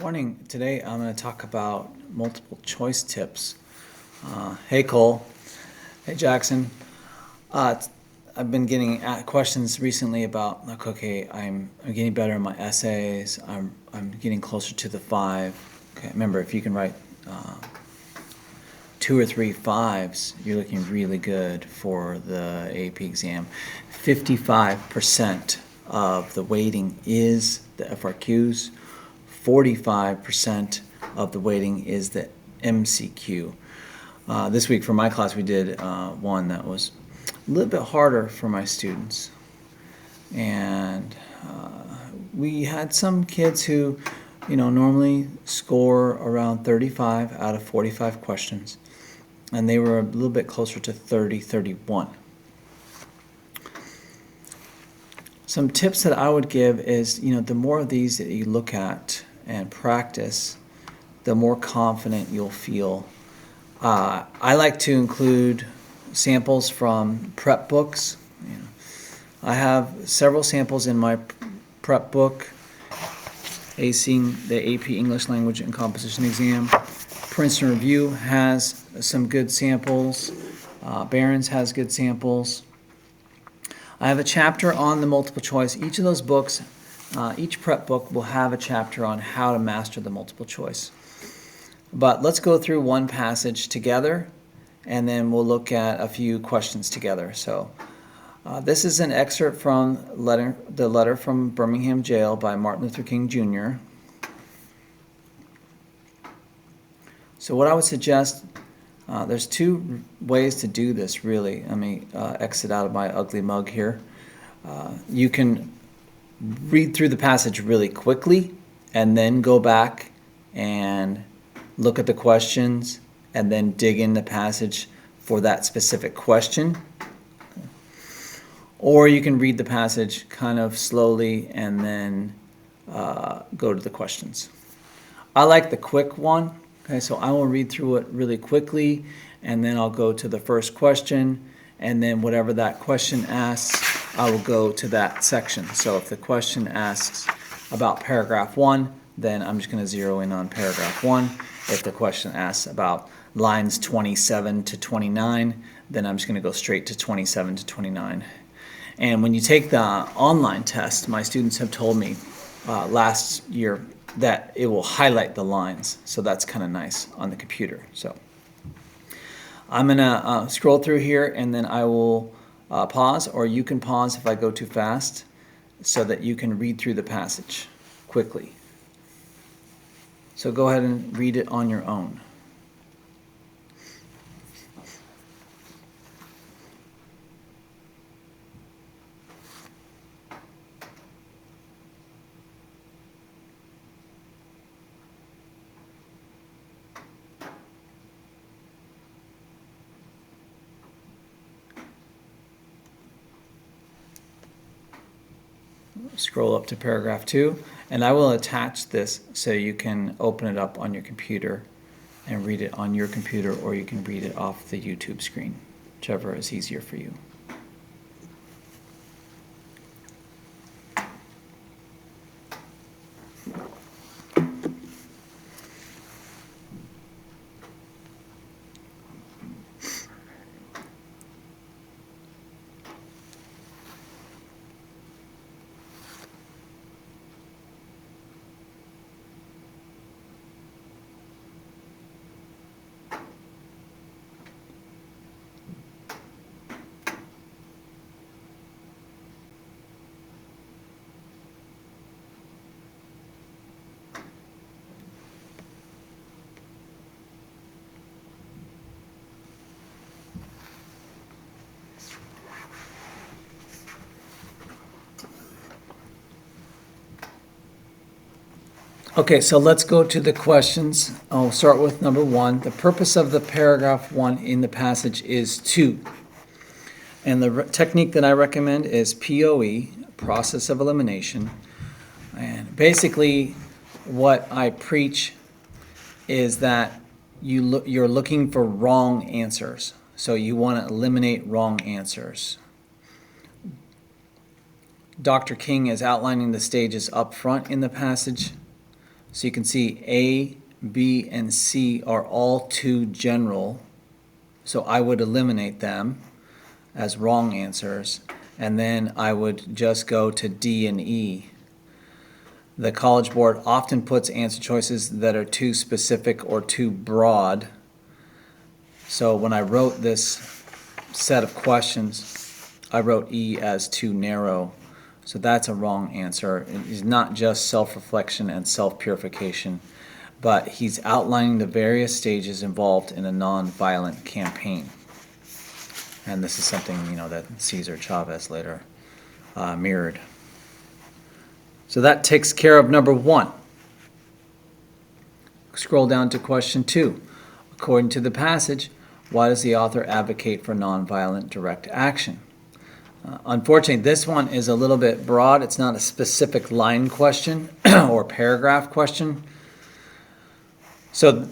Morning. Today I'm going to talk about multiple choice tips. Hey Cole. Hey Jackson. I've been getting questions recently about like, okay, I'm getting better in my essays. I'm getting closer to the 5. Okay, remember if you can write 2 or 3 5s, you're looking really good for the AP exam. 55% of the weighting is the FRQs. 45% of the weighting is the MCQ. This week for my class we did one that was a little bit harder for my students. And we had some kids who, normally score around 35 out of 45 questions. And they were a little bit closer to 30, 31. Some tips that I would give is, the more of these that you look at and practice, the more confident you'll feel. I like to include samples from prep books. I have several samples in my prep book, acing the AP English Language and Composition exam. Princeton Review has some good samples. Barron's has good samples. I have a chapter on the multiple choice. Each of those books, each prep book will have a chapter on how to master the multiple choice. But let's go through one passage together, and then we'll look at a few questions together. So this is an excerpt from the letter from Birmingham jail by Martin Luther King Jr. So what I would suggest, there's 2 ways to do this, really. Let me exit out of my ugly mug here. You can read through the passage really quickly and then go back and look at the questions and then dig in the passage for that specific question. Or you can read the passage kind of slowly and then go to the questions. I like the quick one. Okay, so I will read through it really quickly, and then I'll go to the first question, and then whatever that question asks, I will go to that section. So if the question asks about paragraph 1, then I'm just going to zero in on paragraph 1. If the question asks about lines 27 to 29, then I'm just going to go straight to 27 to 29. And when you take the online test, my students have told me last year that it will highlight the lines, so that's kind of nice on the computer. So I'm gonna scroll through here, and then I will pause, or you can pause if I go too fast, so that you can read through the passage quickly. So go ahead and read it on your own. Scroll up to paragraph 2, and I will attach this so you can open it up on your computer and read it on your computer, or you can read it off the YouTube screen, whichever is easier for you. Okay, so let's go to the questions. I'll start with number 1. The purpose of the paragraph 1 in the passage is to. And the technique that I recommend is POE, process of elimination. And basically what I preach is that you're looking for wrong answers. So you want to eliminate wrong answers. Dr. King is outlining the stages up front in the passage. So you can see A, B, and C are all too general. So I would eliminate them as wrong answers. And then I would just go to D and E. The College Board often puts answer choices that are too specific or too broad. So when I wrote this set of questions, I wrote E as too narrow. So that's a wrong answer. It's not just self-reflection and self-purification, but he's outlining the various stages involved in a non-violent campaign. And this is something, that Cesar Chavez later mirrored. So that takes care of number 1. Scroll down to question 2. According to the passage, why does the author advocate for nonviolent direct action? Unfortunately, this one is a little bit broad. It's not a specific line question or paragraph question. So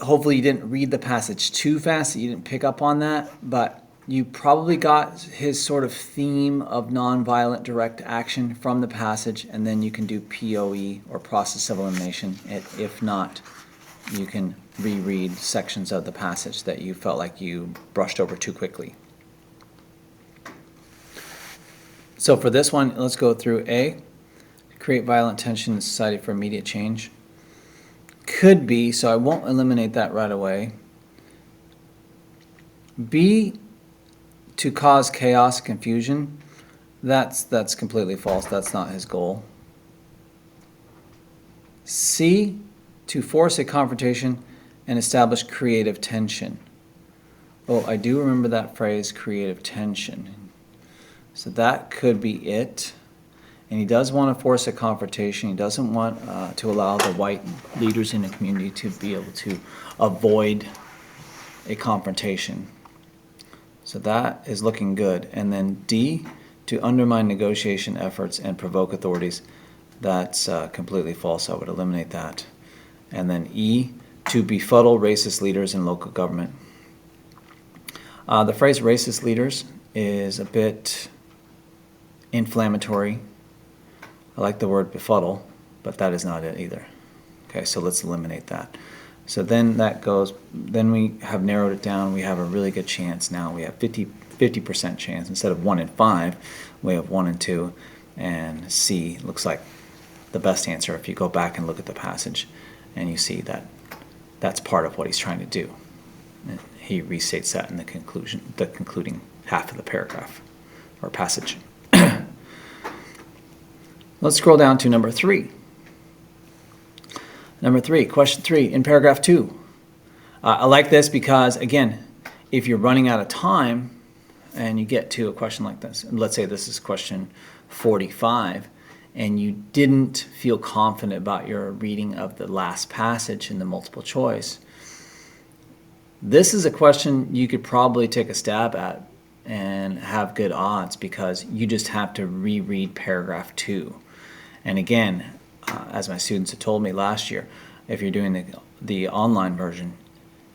hopefully you didn't read the passage too fast, that you didn't pick up on that, but you probably got his sort of theme of nonviolent direct action from the passage, and then you can do POE or process of elimination. If not, you can reread sections of the passage that you felt like you brushed over too quickly. So for this one, let's go through A, create violent tension in society for immediate change. Could be, so I won't eliminate that right away. B, to cause chaos, confusion. That's completely false. That's not his goal. C, to force a confrontation and establish creative tension. Oh, I do remember that phrase, creative tension. So that could be it. And he does want to force a confrontation. He doesn't want to allow the white leaders in the community to be able to avoid a confrontation. So that is looking good. And then D, to undermine negotiation efforts and provoke authorities. That's completely false. I would eliminate that. And then E, to befuddle racist leaders in local government. The phrase racist leaders is a bit inflammatory. I like the word befuddle, but that is not it either. Okay, so let's eliminate that. So then then we have narrowed it down. We have a really good chance now. We have 50% chance. Instead of 1 in 5, we have 1 in 2. And C looks like the best answer if you go back and look at the passage and you see that that's part of what he's trying to do. And he restates that in the concluding half of the paragraph or passage. Let's scroll down to number 3. Number 3, question 3, in paragraph 2. I like this because, again, if you're running out of time and you get to a question like this, and let's say this is question 45, and you didn't feel confident about your reading of the last passage in the multiple choice, this is a question you could probably take a stab at and have good odds because you just have to reread paragraph 2. And again, as my students have told me last year, if you're doing the online version,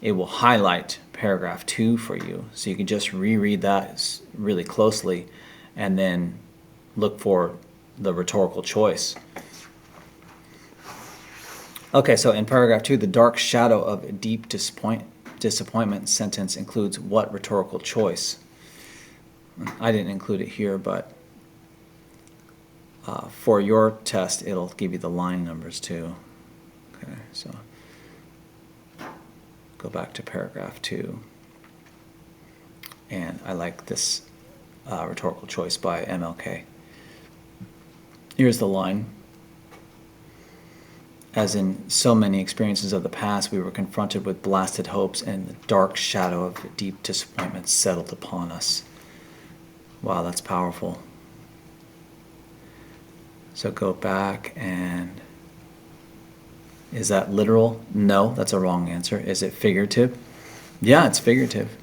it will highlight paragraph 2 for you. So you can just reread that really closely and then look for the rhetorical choice. Okay, so in paragraph 2, the dark shadow of deep disappointment sentence includes what rhetorical choice? I didn't include it here, but for your test, it'll give you the line numbers too. Okay, so go back to paragraph 2. And I like this rhetorical choice by MLK. Here's the line. As in so many experiences of the past, we were confronted with blasted hopes and the dark shadow of deep disappointment settled upon us. Wow, that's powerful. So go back and, is that literal? No, that's a wrong answer. Is it figurative? Yeah, it's figurative.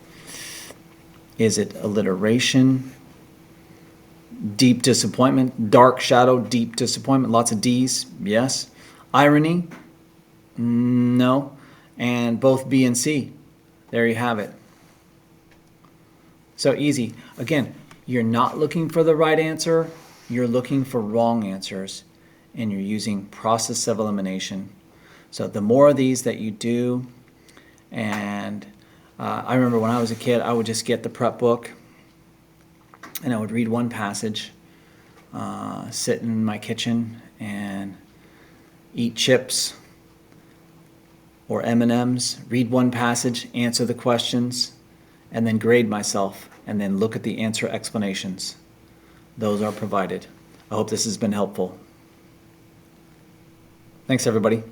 Is it alliteration? Deep disappointment, dark shadow, deep disappointment, lots of D's, yes. Irony? No. And both B and C. There you have it. So easy. Again, you're not looking for the right answer. You're looking for wrong answers. and you're using process of elimination. So the more of these that you do, and I remember when I was a kid, I would just get the prep book and I would read one passage, sit in my kitchen and eat chips or M&Ms, read one passage, answer the questions, and then grade myself, and then look at the answer explanations. Those are provided. I hope this has been helpful. Thanks, everybody.